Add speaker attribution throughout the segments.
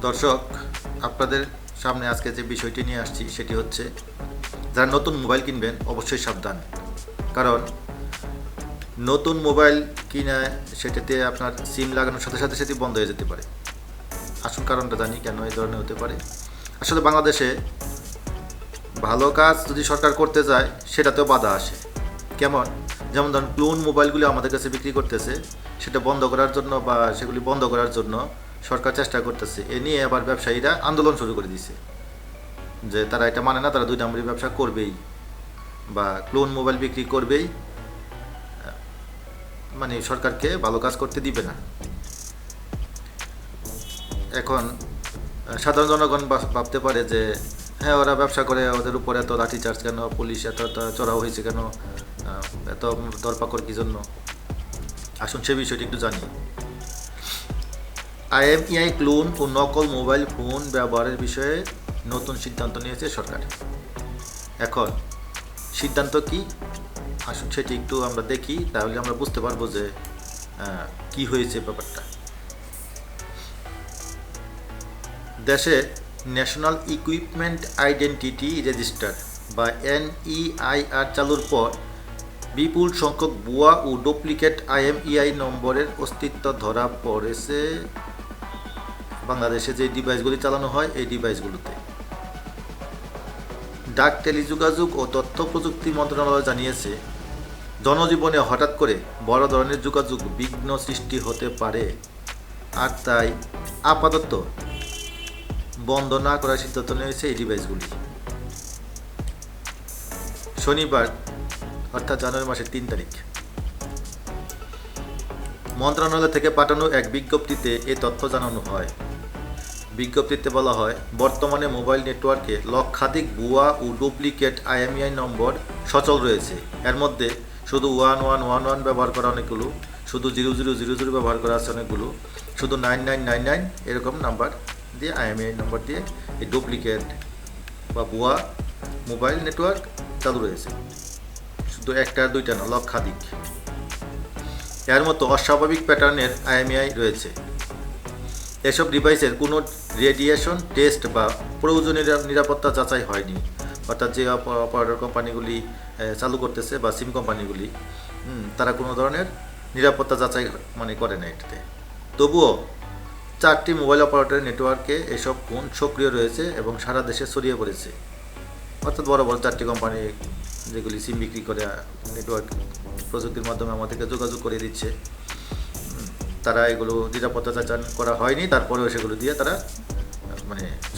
Speaker 1: দর্শক, আপনাদের সামনে আজকে যে বিষয়টি নিয়ে আসছি সেটি হচ্ছে, যারা নতুন মোবাইল কিনবেন অবশ্যই সাবধান। কারণ নতুন মোবাইল কিনে সেটাতে আপনার সিম লাগানোর সাথে সাথে সেটি বন্ধ হয়ে যেতে পারে। আসল কারণটা জানি কেন এই ধরনের হতে পারে। আসলে বাংলাদেশে ভালো কাজ যদি সরকার করতে যায় সেটাতেও বাধা আসে। কেমন? যেমন ধরুন, ক্লোন মোবাইলগুলি আমাদের কাছে বিক্রি করতেছে, সেটা বন্ধ করার জন্য বা সেগুলি বন্ধ করার জন্য সরকার চেষ্টা করতেছে। এ নিয়ে আবার ব্যবসায়ীরা আন্দোলন শুরু করে দিয়েছে যে তারা এটা মানে না, তারা দুই নম্বরী ব্যবসা করবেই বা ক্লোন মোবাইল বিক্রি করবেই, মানে সরকারকে ভালো কাজ করতে দিবে না। এখন সাধারণ জনগণ ভাবতে পারে যে হ্যাঁ, ওরা ব্যবসা করে, ওদের উপরে এত লাঠিচার্জ কেন, পুলিশ এত চড়াও হয়েছে কেন, এত দরপাকড় কী জন্য? আসুন সে বিষয়টি একটু জানি। আইএমইআই ক্লোন ও নকল মোবাইল ফোন ব্যবহারের বিষয়ে নতুন সিদ্ধান্ত নিয়েছে সরকার। এখন সিদ্ধান্ত কি, আসুন সেটি একটু আমরা দেখি, তাহলে আমরা বুঝতে পারবো যে কি হয়েছে ব্যাপারটা। দেশে ন্যাশনাল ইকুইপমেন্ট আইডেন্টিটি রেজিস্টার বা NEIR চালুর পর বিপুল সংখ্যক ভুয়া ও ডুপ্লিকেট IMEI নম্বরের অস্তিত্ব ধরা পড়েছে বাংলাদেশে যে ডিভাইসগুলি চালানো হয় এই ডিভাইসগুলোতে। ডাক, টেলিযোগাযোগ ও তথ্য প্রযুক্তি মন্ত্রণালয় জানিয়েছে, জনজীবনে হঠাৎ করে বড় ধরনের যোগাযোগ বিঘ্ন সৃষ্টি হতে পারে, আর তাই আপাতত বন্ধ না করার সিদ্ধান্ত নিয়েছে এই ডিভাইসগুলি। শনিবার অর্থাৎ জানুয়ারি মাসের 3 তারিখ মন্ত্রণালয় থেকে পাঠানো এক বিজ্ঞপ্তিতে এ তথ্য জানানো হয়। বিজ্ঞপ্তিতে বলা হয়, বর্তমানে মোবাইল নেটওয়ার্কে লক্ষাধিক ভুয়া ও ডুপ্লিকেট IMEI নম্বর সচল রয়েছে। এর মধ্যে শুধু 1111 ব্যবহার করা অনেকগুলো, শুধু 0000 ব্যবহার করা আছে অনেকগুলো, শুধু 9999 এরকম নাম্বার দিয়ে IMEI নম্বর দিয়ে এই ডুপ্লিকেট বা ভুয়া মোবাইল নেটওয়ার্ক চালু রয়েছে। শুধু একটা দুইটা না, লক্ষাধিক। এর মতো অস্বাভাবিক প্যাটার্নের IMEI রয়েছে। এসব ডিভাইসের কোনো রেডিয়েশন টেস্ট বা প্রয়োজনীয় নিরাপত্তা যাচাই হয়নি। অর্থাৎ যে অপারেটর কোম্পানিগুলি চালু করতেছে বা সিম কোম্পানিগুলি, তারা কোনো ধরনের নিরাপত্তা যাচাই করে না এটাতে। তবুও 4টি মোবাইল অপারেটরের নেটওয়ার্কে এসব ফোন সক্রিয় রয়েছে এবং সারা দেশে ছড়িয়ে পড়েছে। অর্থাৎ বড় বড় 4টি কোম্পানি যেগুলি সিম বিক্রি করে নেটওয়ার্ক প্রযুক্তির মাধ্যমে আমাদেরকে যোগাযোগ করে দিচ্ছে, তারা এগুলো নিরাপত্তা যাচাই করা হয়নি, তারপরেও সেগুলো দিয়ে তারা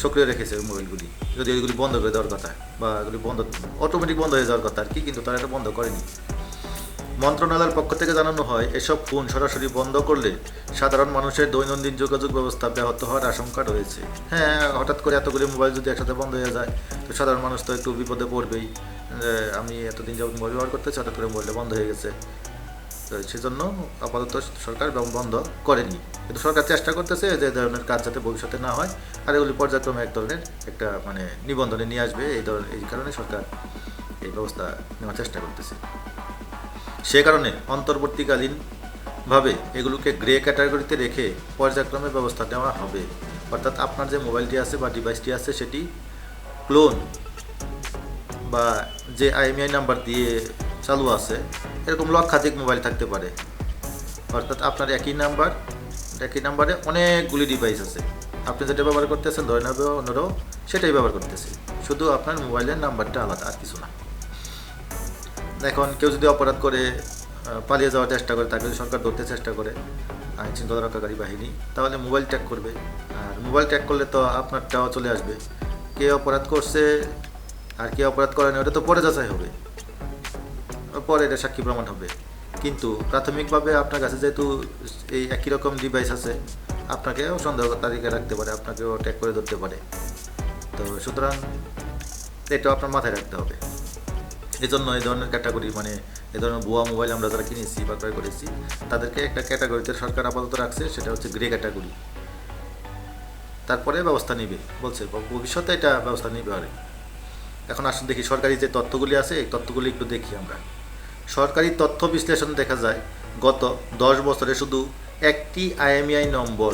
Speaker 1: সক্রিয় রেখেছে মোবাইলগুলি। যদি এগুলি বন্ধ করে দেওয়ার কথা বা এগুলি বন্ধ অটোমেটিক বন্ধ হয়ে যাওয়ার কথা আর কি, কিন্তু তারা এটা বন্ধ করেনি। মন্ত্রণালয়ের পক্ষ থেকে জানানো হয়, এসব ফোন সরাসরি বন্ধ করলে সাধারণ মানুষের দৈনন্দিন যোগাযোগ ব্যবস্থা ব্যাহত হওয়ার আশঙ্কা রয়েছে। হ্যাঁ, হঠাৎ করে এতগুলি মোবাইল যদি একসাথে বন্ধ হয়ে যায় তো সাধারণ মানুষ তো একটু বিপদে পড়বেই। আমি এতদিন যাবত মোবাইল ব্যবহার করতেছি, হঠাৎ করে মোবাইলটা বন্ধ হয়ে গেছে, তো সেজন্য আপাতত সরকার বন্ধ করেনি, কিন্তু সরকার চেষ্টা করতেছে যে ধরনের কাজ যাতে ভবিষ্যতে না হয়, আর এগুলি পর্যায়ক্রমে এক ধরনের একটা নিবন্ধনে নিয়ে আসবে। এই কারণে সরকার এই ব্যবস্থা নেওয়ার চেষ্টা করতেছে। সে কারণে অন্তর্বর্তীকালীনভাবে এগুলোকে গ্রে ক্যাটাগরিতে রেখে পর্যায়ক্রমে ব্যবস্থা নেওয়া হবে। অর্থাৎ আপনার যে মোবাইলটি আছে বা ডিভাইসটি আছে সেটি ক্লোন বা যে IMEI নাম্বার দিয়ে চালু আছে এরকম লক্ষাধিক মোবাইল থাকতে পারে। অর্থাৎ আপনার একই নাম্বারে অনেকগুলি ডিভাইস আছে, আপনি যেটা ব্যবহার করতেছেন ধরে নেবে অন্যরাও সেটাই ব্যবহার করতেছে, শুধু আপনার মোবাইলের নাম্বারটা আলাদা, আর কিছু না। এখন কেউ যদি অপরাধ করে পালিয়ে যাওয়ার চেষ্টা করে, তাকে যদি সরকার ধরতে চেষ্টা করে, আইন শৃঙ্খলা রক্ষাকারী বাহিনী, তাহলে মোবাইল ট্র্যাক করবে। আর মোবাইল ট্র্যাক করলে তো আপনারটাও চলে আসবে। কে অপরাধ করছে আর কে অপরাধ করেনি ওটা তো পরে যাচাই হবে, পরে এটা সাক্ষী প্রমাণ হবে। কিন্তু প্রাথমিকভাবে আপনার কাছে যেহেতু এই একই রকম ডিভাইস আছে, আপনাকেও সন্দেহ তালিকায় রাখতে পারে, আপনাকেও ট্র্যাক করে ধরতে পারে। তো সুতরাং এটাও আপনার মাথায় রাখতে হবে। এই জন্য এই ধরনের ক্যাটাগরি এই ধরনের ভুয়া মোবাইল আমরা যারা কিনেছি বা ক্রয় করেছি তাদেরকে একটা ক্যাটাগরিতে সরকার আপাতত রাখছে, সেটা হচ্ছে গ্রে ক্যাটাগরি। তারপরে ব্যবস্থা নিবে বলছে, ভবিষ্যতে এটা ব্যবস্থা নিবে। আর এখন আসুন দেখি সরকারি যে তথ্যগুলি আছে এই তথ্যগুলি একটু দেখি আমরা। সরকারি তথ্য বিশ্লেষণ দেখা যায়, গত 10 বছরে শুধু একটি IMEI নম্বর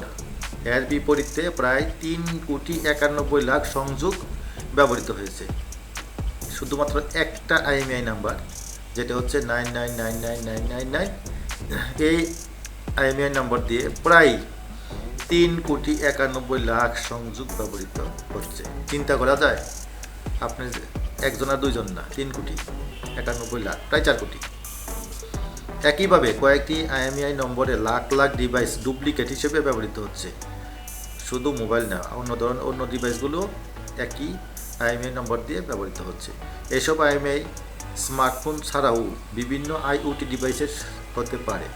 Speaker 1: এর বিপরীতে প্রায় 3,91,00,000 সংযোগ ব্যবহৃত হয়েছে। শুধুমাত্র একটা IMEI নাম্বার, যেটা হচ্ছে 9999999, এই IMEI নাম্বার দিয়ে প্রায় 3,91,00,000 সংযোগ ব্যবহৃত হচ্ছে। চিন্তা করা যায়, আপনি একজন আর দুইজন না, 3,91,00,000, প্রায় 4 কোটি। একইভাবে কয়েকটি IMEI নম্বরে লাখ লাখ ডিভাইস ডুপ্লিকেট হিসেবে ব্যবহৃত হচ্ছে। শুধু মোবাইল না, অন্য ডিভাইসগুলো একই IMEI নম্বর দিয়ে ব্যবহৃত হচ্ছে। এসব IMEI স্মার্টফোন ছাড়াও বিভিন্ন IoT ডিভাইসের হতে পারে।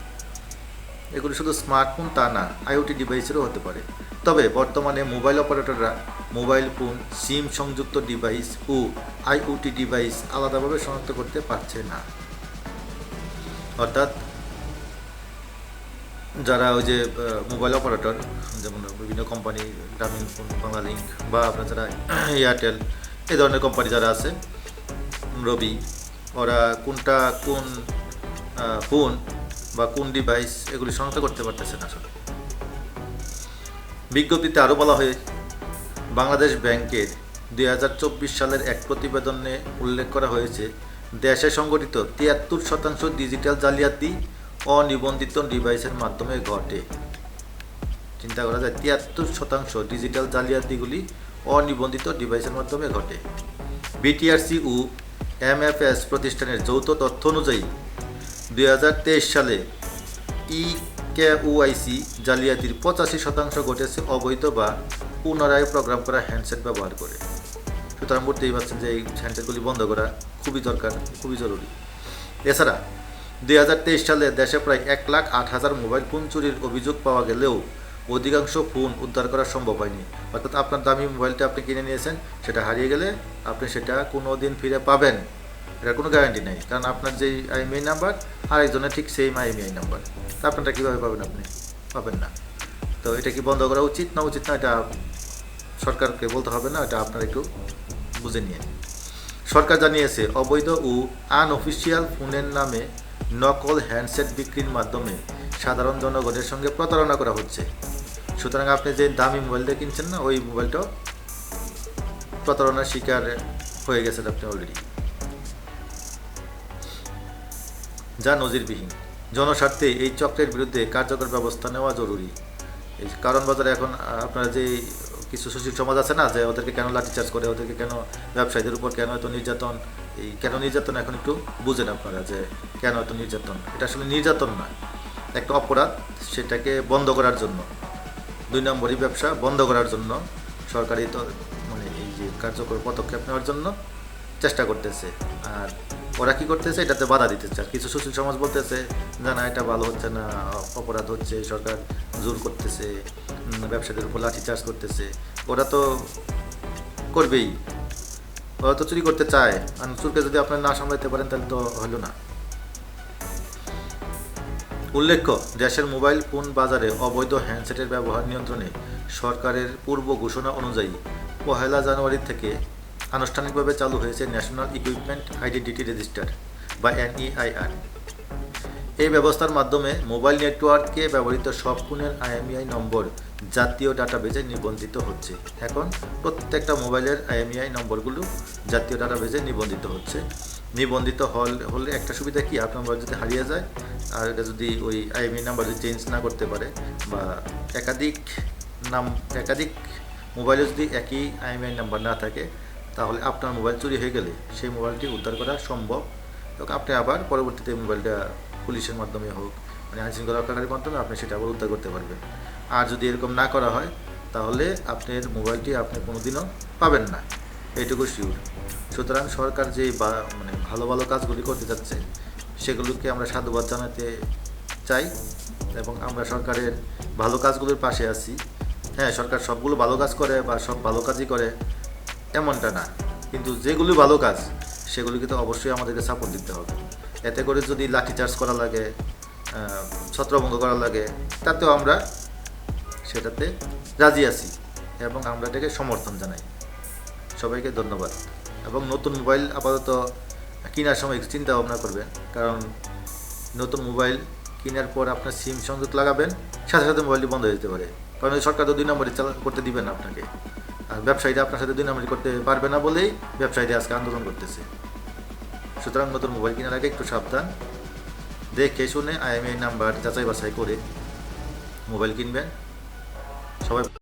Speaker 1: এগুলো শুধু স্মার্টফোন তা না, IoT ডিভাইসেরও হতে পারে। তবে বর্তমানে মোবাইল অপারেটররা মোবাইল ফোন, সিম সংযুক্ত ডিভাইস ও IoT ডিভাইস আলাদাভাবে শনাক্ত করতে পারছে না। অর্থাৎ যারা ওই যে মোবাইল অপারেটর, যেমন বিভিন্ন কোম্পানি, গ্রামীণ ফোন, বাংলালিংক, বা আপনার যারা এয়ারটেল, এই ধরনের কোম্পানি যারা আছে, রবি, ওরা কোনটা কোন ফোন বা কোন ডিভাইস এগুলি শনাক্ত করতে পারতেছে না। আসলে বিজ্ঞপ্তিতে আরও বলা হয়, বাংলাদেশ ব্যাংকের 2024 সালের এক প্রতিবেদনে উল্লেখ করা হয়েছে, দেশে সংগঠিত 73% ডিজিটাল জালিয়াতি অনিবন্ধিত ডিভাইসের মাধ্যমে ঘটে। চিন্তা করা যায়, 73% ডিজিটাল জালিয়াতিগুলি অনিবন্ধিত ডিভাইসের মাধ্যমে ঘটে। বিটিআরসি ও MFS প্রতিষ্ঠানের যৌথ তথ্য অনুযায়ী 2023 সালে EKYC জালিয়াতির 85% ঘটেছে অবৈধ বা পুনরায় প্রোগ্রাম করা হ্যান্ডসেট ব্যবহার করে। সুতরাং বুঝতেই পারছেন যে এই হ্যান্ডসেটগুলি বন্ধ করা খুবই দরকার, খুবই জরুরি। এছাড়া 2023 সালে দেশে প্রায় 1,08,000 মোবাইল ফোন চুরির অভিযোগ পাওয়া গেলেও অধিকাংশ ফোন উদ্ধার করা সম্ভব হয়নি। অর্থাৎ আপনার দামি মোবাইলটা আপনি কিনে নিয়েছেন, সেটা হারিয়ে গেলে আপনি সেটা কোনো দিন ফিরে পাবেন, এটার কোনো গ্যারান্টি নেই। কারণ আপনার যেই IMEI নাম্বার আরেকজনের ঠিক সেম IMEI নাম্বার, তা আপনারটা কীভাবে পাবেন? আপনি পাবেন না। তো এটা কি বন্ধ করা উচিত না উচিত না, এটা সরকারকে বলতে হবে না, এটা আপনারা একটু বুঝে নিয়ে। সরকার জানিয়েছে, অবৈধ ও আনঅফিসিয়াল ফোনের নামে নকল হ্যান্ডসেট বিক্রির মাধ্যমে সাধারণ জনগণের সঙ্গে প্রতারণা করা হচ্ছে। সুতরাং আপনি যে দামি মোবাইলটা কিনছেন না, ওই মোবাইলটা প্রতারণার শিকার হয়ে গেছেন আপনি অলরেডি, যা নজিরবিহীন। জনস্বার্থে এই চক্রের বিরুদ্ধে কার্যকর ব্যবস্থা নেওয়া জরুরি। এই কারণ বাজারে এখন আপনারা যে কিছু সুশীল সমাজ আছে না, যে ওদেরকে কেন লাঠিচার্জ করে, ওদেরকে কেন ব্যবসায়ীদের উপর কেন এত নির্যাতন, এই কেন নির্যাতন এখন একটু বুঝেন আপনারা, যে কেন এত নির্যাতন। এটা আসলে নির্যাতন নয়, একটা অপরাধ, সেটাকে বন্ধ করার জন্য, 2 নম্বরই ব্যবসা বন্ধ করার জন্য সরকারি মানে এই যে কার্যকর পদক্ষেপ নেওয়ার জন্য চেষ্টা করতেছে। আর ওরা কী করতেছে, এটাতে বাধা দিতেছে। আর কিছু সুশীল সমাজ বলতেছে যে না, এটা ভালো হচ্ছে না, অপরাধ হচ্ছে, সরকার জোর করতেছে, ব্যবসাদের উপর লাঠিচার্জ করতেছে। ওরা তো করবেই, ওরা তো চুরি করতে চায়, আর চুরকে যদি আপনারা না সামলাতে পারেন তাহলে তো হলো না। উল্লেখ্য, দেশের মোবাইল ফোন বাজারে অবৈধ হ্যান্ডসেটের ব্যবহার নিয়ন্ত্রণে সরকারের পূর্ব ঘোষণা অনুযায়ী 1 জানুয়ারি থেকে আনুষ্ঠানিকভাবে চালু হয়েছে ন্যাশনাল ইকুইপমেন্ট আইডেন্টিটি রেজিস্টার বা NEIR। এই ব্যবস্থার মাধ্যমে মোবাইল নেটওয়ার্কে ব্যবহৃত সব ফোনের IMEI নম্বর জাতীয় ডাটাবেজে নিবন্ধিত হচ্ছে। এখন প্রত্যেকটা মোবাইলের IMEI নম্বরগুলো জাতীয় ডাটাবেজে নিবন্ধিত হচ্ছে। নিবন্ধিত হলে একটা সুবিধা কি, আপনার মোবাইল যদি হারিয়ে যায় আর এটা যদি ওই IMEI নাম্বার যদি চেঞ্জ না করতে পারে, বা একাধিক মোবাইলে যদি একই IMEI নাম্বার না থাকে, তাহলে আপনার মোবাইল চুরি হয়ে গেলে সেই মোবাইলটি উদ্ধার করা সম্ভব। এবং আপনি আবার পরবর্তীতে মোবাইলটা পুলিশের মাধ্যমে হোক, মানে আইনশৃঙ্খলা রক্ষাকারীর মাধ্যমে আপনি সেটা আবার উদ্ধার করতে পারবেন। আর যদি এরকম না করা হয়, তাহলে আপনার মোবাইলটি আপনি কোনোদিনও পাবেন না, এইটুকু শিওর। সুতরাং সরকার যে মানে ভালো ভালো কাজগুলি করতে যাচ্ছে, সেগুলোকে আমরা সাধুবাদ জানাতে চাই এবং আমরা সরকারের ভালো কাজগুলোর পাশে আছি। হ্যাঁ, সরকার সবগুলো ভালো কাজ করে বা সব ভালো কাজই করে এমনটা না, কিন্তু যেগুলো ভালো কাজ সেগুলিকে তো অবশ্যই আমাদেরকে সাপোর্ট দিতে হবে। এতে করে যদি লাঠিচার্জ করা লাগে, ছত্রভঙ্গ করা লাগে, তাতেও আমরা সেটাতে রাজি আছি এবং আমরা এটাকে সমর্থন জানাই। সবাইকে ধন্যবাদ। এবং নতুন মোবাইল আপাতত কেনার সময় চিন্তা ভাবনা করবেন, কারণ নতুন মোবাইল কেনার পর আপনার সিম সংযোগ লাগাবেন, সাথে সাথে মোবাইলটি বন্ধ হয়ে যেতে পারে। কারণ এই সরকার তো 2 নম্বরই করতে দিবে না আপনাকে। আর ব্যবসায়ীরা আপনার সাথে 2 নম্বরই করতে পারবে না বলেই ব্যবসায়ীরা আজকে আন্দোলন করতেছে। সুতরাং নতুন মোবাইল কেনার আগে একটু সাবধান, দেখে শুনে IMEI নাম্বার যাচাই বাছাই করে মোবাইল কিনবেন। সবাই